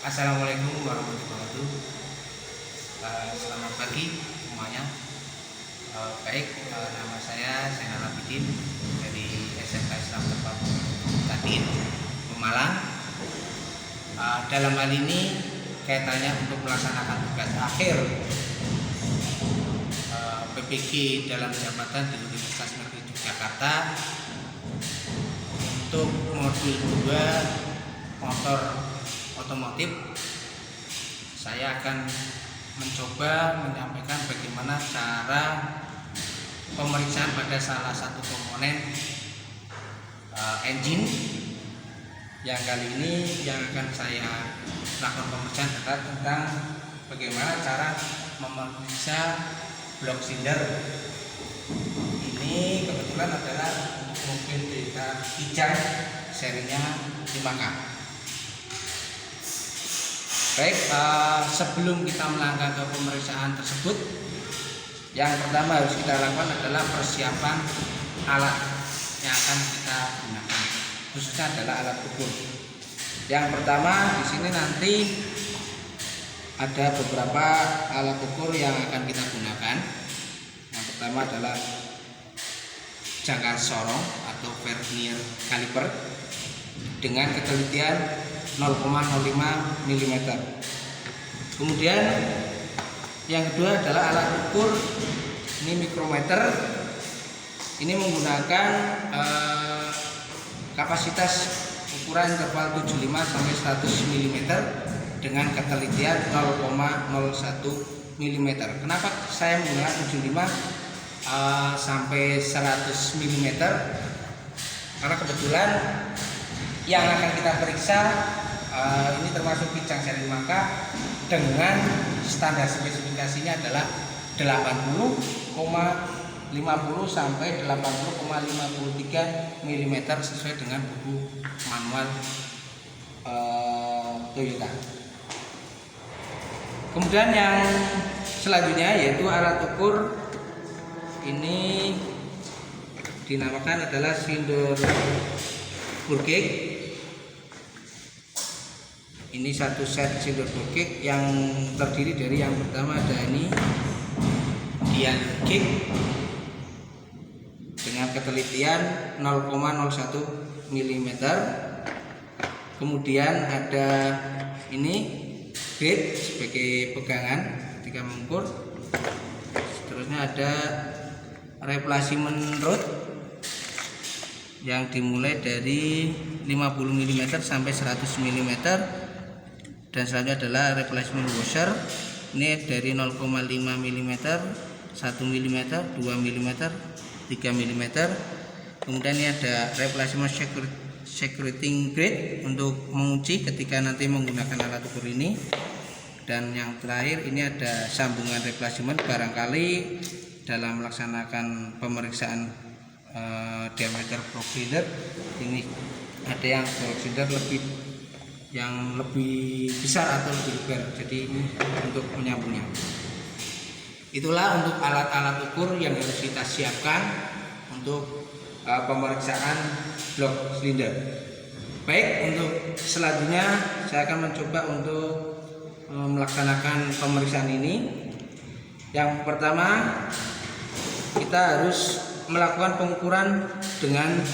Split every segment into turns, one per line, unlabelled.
Assalamualaikum warahmatullahi wabarakatuh. Selamat pagi semuanya. Nama saya Zainal Abidin dari SMK Islam Terpadu Kadin, Pemalang. Dalam hal ini kaitannya untuk melaksanakan tugas akhir PPG dalam jabatan di Universitas Negeri Yogyakarta untuk modul 2 motor otomotif. Saya akan mencoba menyampaikan bagaimana cara pemeriksaan pada salah satu komponen engine. Yang kali ini yang akan saya lakukan pemeriksaan adalah tentang bagaimana cara memeriksa blok silinder. Ini kebetulan adalah mobil Toyota Kijang serinya 5K. Baik, sebelum kita melangkah ke pemeriksaan tersebut, yang pertama harus kita lakukan adalah persiapan alat yang akan kita gunakan, khususnya adalah alat ukur. Yang pertama di sini nanti ada beberapa alat ukur yang akan kita gunakan. Yang pertama adalah jangka sorong atau vernier caliper dengan ketelitian 0,05 mm. Kemudian yang kedua adalah alat ukur ini mikrometer. Ini menggunakan kapasitas ukuran interval 75 sampai 100 mm dengan ketelitian 0,01 mm. Kenapa saya menggunakan 75 sampai 100 mm? Karena kebetulan yang akan kita periksa ini termasuk Kijang seri 5K dengan standar spesifikasinya adalah 80,50 sampai 80,53 mm sesuai dengan buku manual Toyota. Kemudian yang selanjutnya yaitu alat ukur ini dinamakan adalah silinder full cake. Ini satu set silinder full cake yang terdiri dari yang pertama ada ini dian cake dengan ketelitian 0,01 mm. Kemudian ada ini grid sebagai pegangan ketika mengukur. Seterusnya ada replacement rod yang dimulai dari 50 mm sampai 100 mm. Dan selanjutnya adalah replacement washer. Ini dari 0,5 mm, 1 mm, 2 mm, 3 mm. Kemudian ini ada replacement security grid untuk menguji ketika nanti menggunakan alat ukur ini. Dan yang terakhir ini ada sambungan replacement barangkali dalam melaksanakan pemeriksaan diameter profiler ini ada yang profiler lebih besar atau lebih lebar, jadi ini untuk menyambungnya. Itulah untuk alat-alat ukur yang harus kita siapkan untuk pemeriksaan blok silinder. Baik, untuk selanjutnya saya akan mencoba untuk melaksanakan pemeriksaan ini. Yang pertama kita harus melakukan pengukuran dengan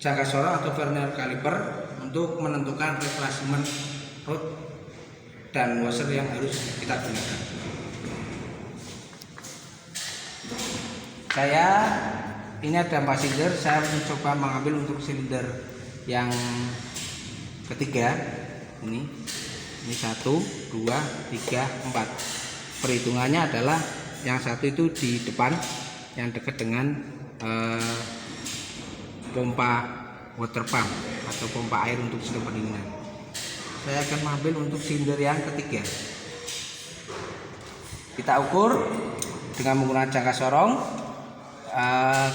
jangka sorong atau vernier caliper untuk menentukan replacement rod dan washer yang harus kita gunakan. Ini ada 4 silinder. Saya mencoba mengambil untuk silinder yang ketiga. Ini 1, 2, 3, 4. Perhitungannya adalah yang satu itu di depan, yang dekat dengan pompa water pump atau pompa air untuk sistem pendinginan. Saya akan mengambil untuk silinder yang ketiga. Kita ukur dengan menggunakan jangka sorong.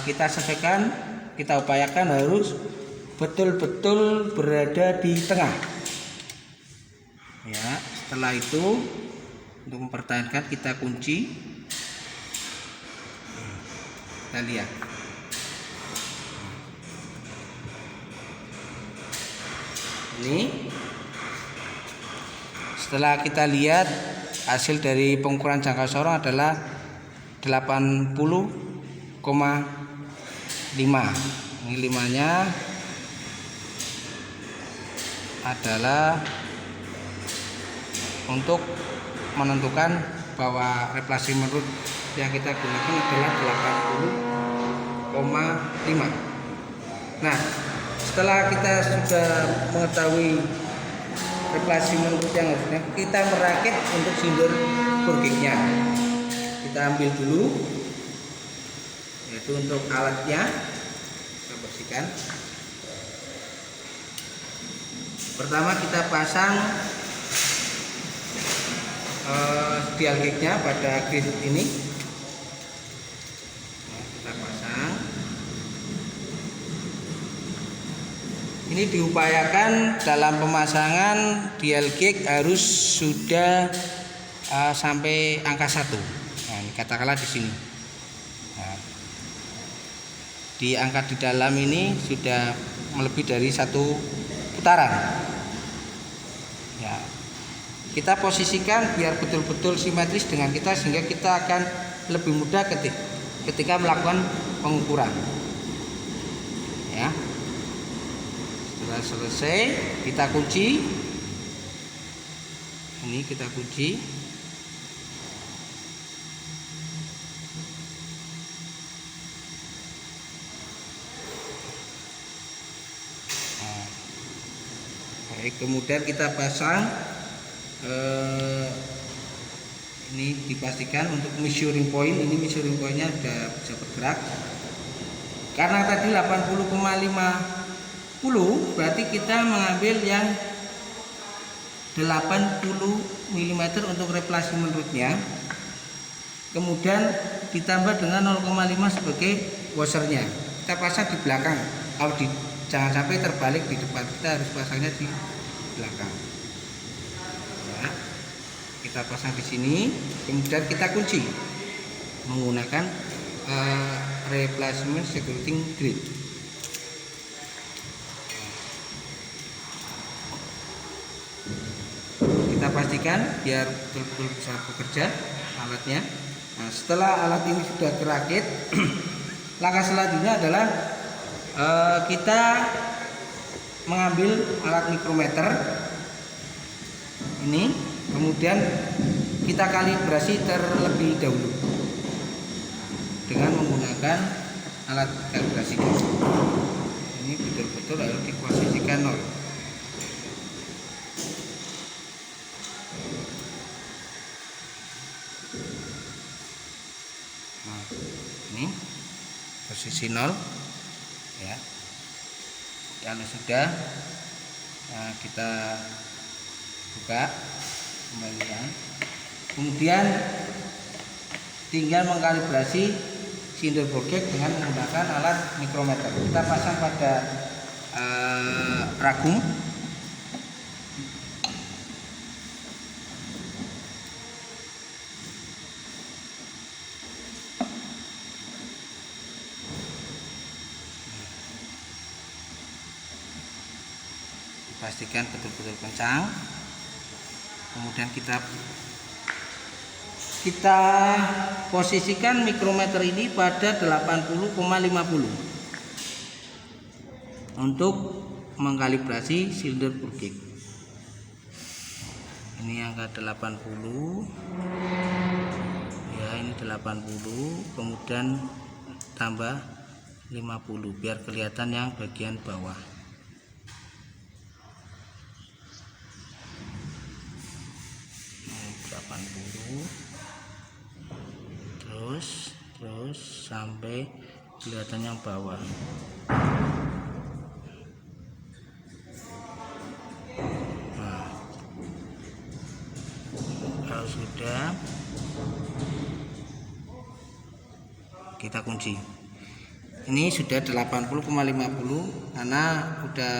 Kita sesuaikan, kita upayakan harus betul-betul berada di tengah. Ya, setelah itu untuk mempertahankan kita kunci. Kita lihat. Ini setelah kita lihat hasil dari pengukuran jangka sorong adalah 80,5. Ini 5-nya adalah untuk menentukan bahwa replacement root yang kita gunakan adalah 80,5. Nah, setelah kita sudah mengetahui replacement root yang harusnya, kita merakit untuk silinder burgiknya. Kita ambil dulu, yaitu untuk alatnya kita bersihkan. Pertama kita pasang dial gauge-nya pada grid ini. Nah, kita pasang. Ini diupayakan dalam pemasangan dial gauge harus sudah sampai angka 1. Nah, ini katakanlah di sini. Nah, diangkat di dalam ini sudah melebihi dari 1 putaran. Ya, kita posisikan biar betul-betul simetris dengan kita, sehingga kita akan lebih mudah ketika melakukan pengukuran. Ya, setelah selesai kita kunci. Ini kita kunci. Baik, kemudian kita pasang ini dipastikan untuk measuring point. Ini measuring pointnya sudah bisa bergerak. Karena tadi 80,50 berarti kita mengambil yang 80 mm untuk replacement rootnya. Kemudian ditambah dengan 0,5 sebagai washernya. Kita pasang di belakang. Kalau jangan sampai terbalik di depan, kita harus pasangnya di belakang. Ya, kita pasang di sini, kemudian kita kunci menggunakan replacement security grid. Kita pastikan biar betul-betul bisa bekerja alatnya. Nah, setelah alat ini sudah kerakit, langkah selanjutnya adalah kita mengambil alat mikrometer ini, kemudian kita kalibrasi terlebih dahulu dengan menggunakan alat kalibrasi. Ini betul-betul harus diposisikan 0. Nah, ini posisi 0 ya. Kalau sudah, nah, kita buka, kembalikan. Kemudian tinggal mengkalibrasi silinder burgek dengan menggunakan alat mikrometer. Kita pasang pada ragum. Pastikan betul-betul kencang. Kemudian kita posisikan mikrometer ini pada 80,50 untuk mengkalibrasi silinder burgek. Ini angka 80 ya, ini 80, kemudian tambah 50 biar kelihatan yang bagian bawah. Terus sampai kelihatan yang bawah. Nah, kalau sudah, kita kunci. Ini sudah 80,50 karena udah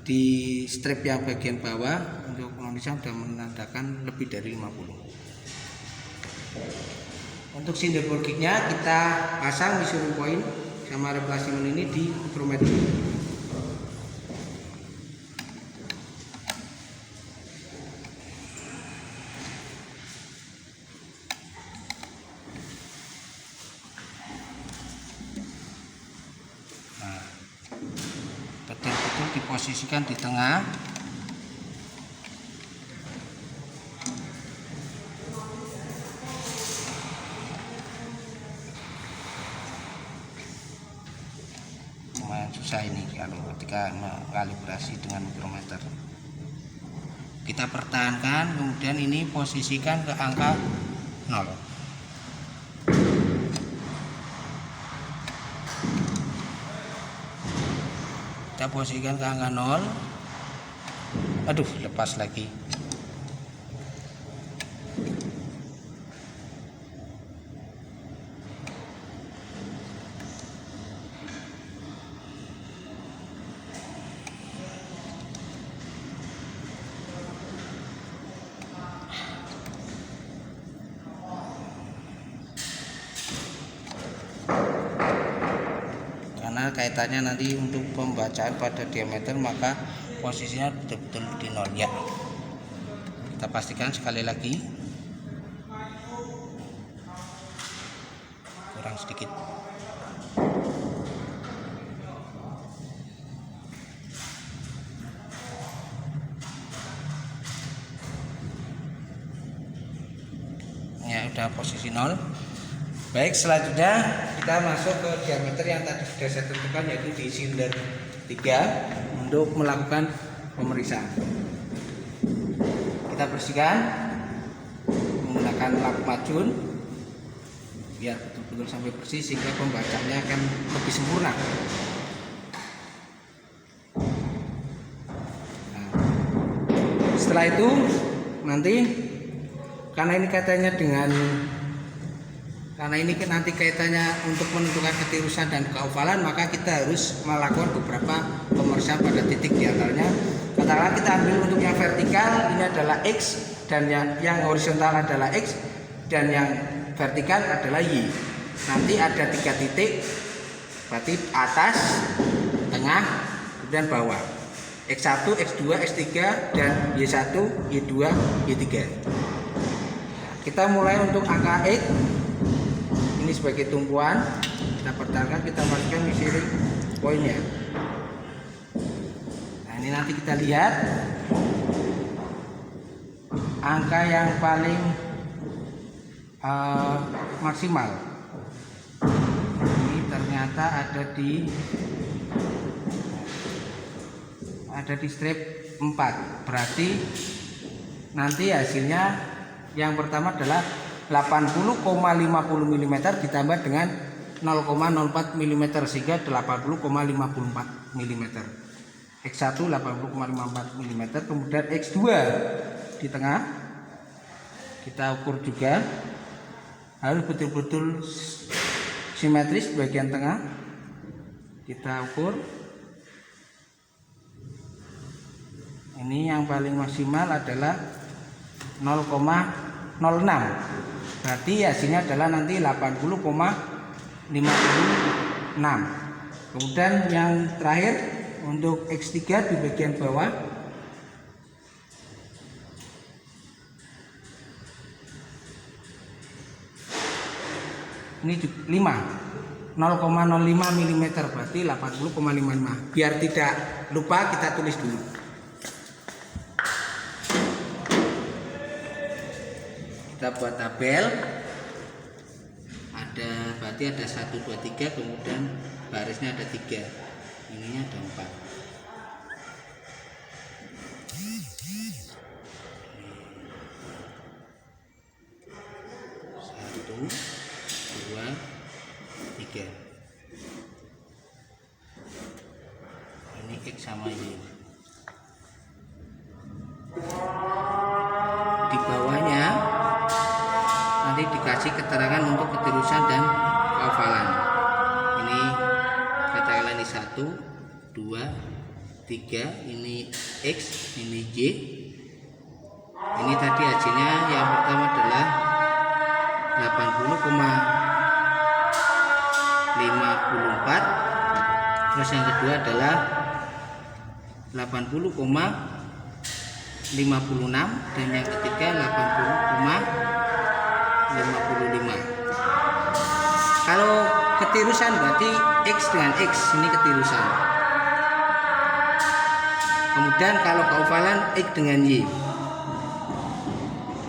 di strip yang bagian bawah untuk Indonesia sudah menandakan lebih dari 50. Untuk silinder burgiknya kita pasang measuring point sama replacement ini di mikrometer. posisikan di tengah. Lumayan susah ini kalau ketika mengkalibrasi dengan mikrometer. Kita pertahankan, kemudian ini posisikan ke angka 0. Kita posisikan ke angka 0. Aduh, lepas lagi. Karena kaitannya nanti untuk pembacaan pada diameter, maka posisinya betul-betul di 0 ya. Kita pastikan sekali lagi. Kurang sedikit. Ya, udah posisi 0. Baik, selanjutnya kita masuk ke diameter yang tadi sudah saya tentukan, yaitu di silinder 3 untuk melakukan pemeriksaan. Kita bersihkan menggunakan lap macun biar betul-betul sampai bersih sehingga pembacaannya akan lebih sempurna. Nah, setelah itu nanti karena ini nanti kaitannya untuk menentukan ketirusan dan keovalan, maka kita harus melakukan beberapa pemeriksaan pada titik. Diantaranya, katakanlah kita ambil untuk yang vertikal ini adalah X, dan yang horizontal adalah X, dan yang vertikal adalah Y. Nanti ada 3 titik, berarti atas, tengah, kemudian bawah. X1, X2, X3, dan Y1, Y2, Y3. Kita mulai untuk angka X. Ini sebagai tumpuan, kita pertahankan, kita masukkan di sini poinnya. Nah, ini nanti kita lihat angka yang paling maksimal. Ini ternyata ada di strip 4. Berarti nanti hasilnya yang pertama adalah 80,50 mm ditambah dengan 0,04 mm sehingga 80,54 mm. X1 80,54 mm, kemudian X2 di tengah kita ukur juga, harus betul-betul simetris bagian tengah. Kita ukur. Ini yang paling maksimal adalah 0,06. Berarti hasilnya adalah nanti 80,56. Kemudian yang terakhir untuk X3 di bagian bawah, ini 0,05 mm, berarti 80,55. Biar tidak lupa kita tulis dulu. Kita buat tabel, berarti ada 1, 2, 3, kemudian barisnya ada 3, ininya ada 4. 1, 2, 3. Ini X sama Y. Di bawahnya nanti dikasih keterangan untuk ketirusan dan keovalan. Ini katakanlah ini 1, 2, 3, ini X, ini Y. Ini tadi hasilnya yang pertama adalah 80,54, terus yang kedua adalah 80,56, dan yang ketiga 80,55. Kalau ketirusan berarti X dengan X, ini ketirusan. Kemudian kalau keovalan X dengan Y.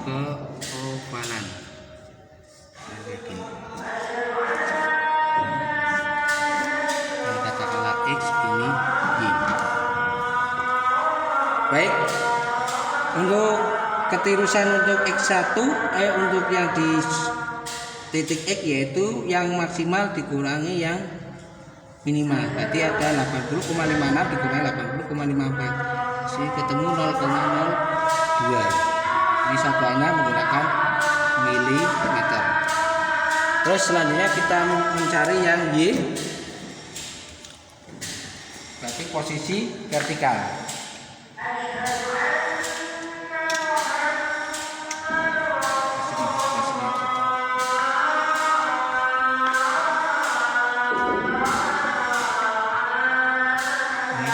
Keovalan. Ini katakanlah X, ini Y. Baik. Untuk ketirusan untuk X1 untuk yang di titik X yaitu yang maksimal dikurangi yang minimal, berarti ada 80,56 dikurangi 80,54, jadi ketemu 0,02. Ini satuannya menggunakan milimeter. Terus selanjutnya kita mencari yang Y, berarti posisi vertikal.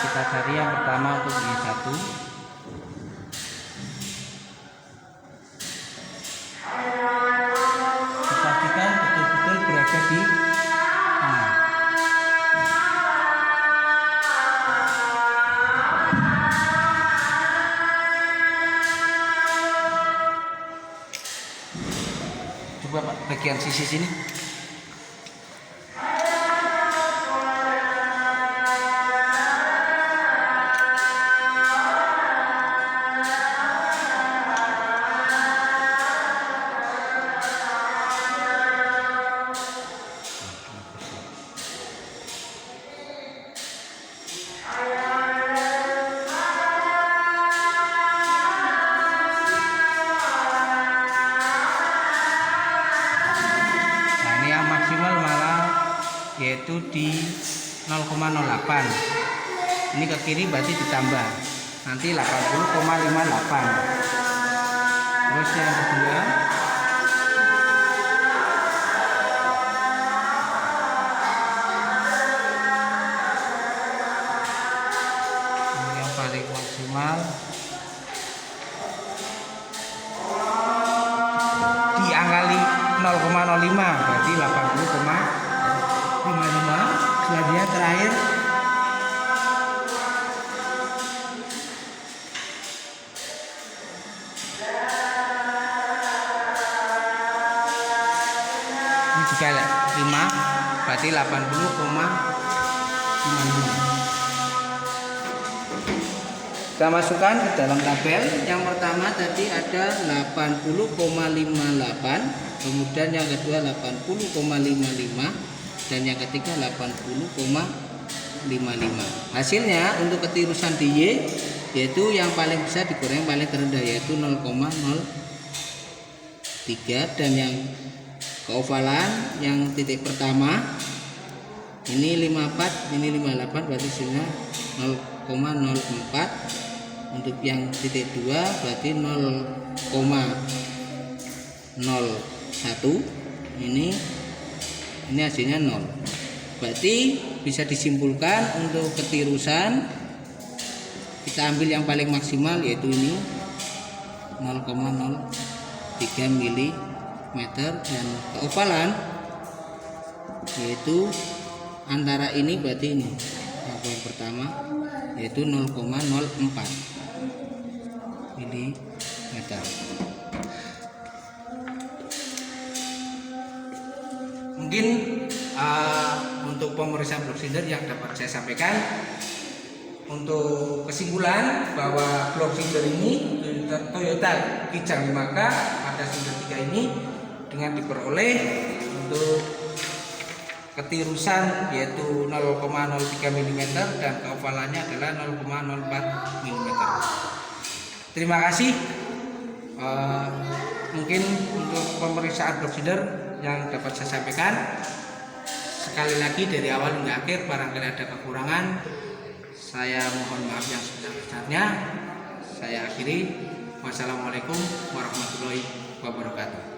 Kita cari yang pertama untuk Y1. Pastikan betul-betul berada di tengah. Coba Pak, bagian sisi sini. Yaitu di 0,08. Ini ke kiri berarti ditambah nanti 80,58. Terus yang kedua ini yang paling maksimal diangkali 0,05 berarti 80,55. Selanjutnya terakhir ini juga 5 berarti 80,55. Kita masukkan ke dalam tabel. Yang pertama tadi ada 80,58, kemudian yang kedua 80,55, dan yang ketiga 80,55. Hasilnya untuk ketirusan di Y yaitu yang paling besar dikurangi yang paling terendah yaitu 0,03, dan yang keovalan yang titik pertama ini 54, ini 58 berarti hasilnya 0,04. Untuk yang titik 2 berarti 0,01. Ini hasilnya 0. Berarti bisa disimpulkan untuk ketirusan kita ambil yang paling maksimal yaitu ini 0,03 mm, dan keovalan yaitu antara ini berarti ini yang poin pertama yaitu 0,04 mm. Mungkin untuk pemeriksaan blok silinder yang dapat saya sampaikan, untuk kesimpulan bahwa blok silinder ini Toyota Kijang 5K pada silinder 3 ini dengan diperoleh untuk ketirusan yaitu 0,03 mm dan keovalannya adalah 0,04 mm. Terima kasih. Mungkin untuk pemeriksaan blok silinder yang dapat saya sampaikan. Sekali lagi dari awal hingga akhir barangkali ada kekurangan, saya mohon maaf yang sebesar-besarnya. Saya akhiri. Wassalamualaikum warahmatullahi wabarakatuh.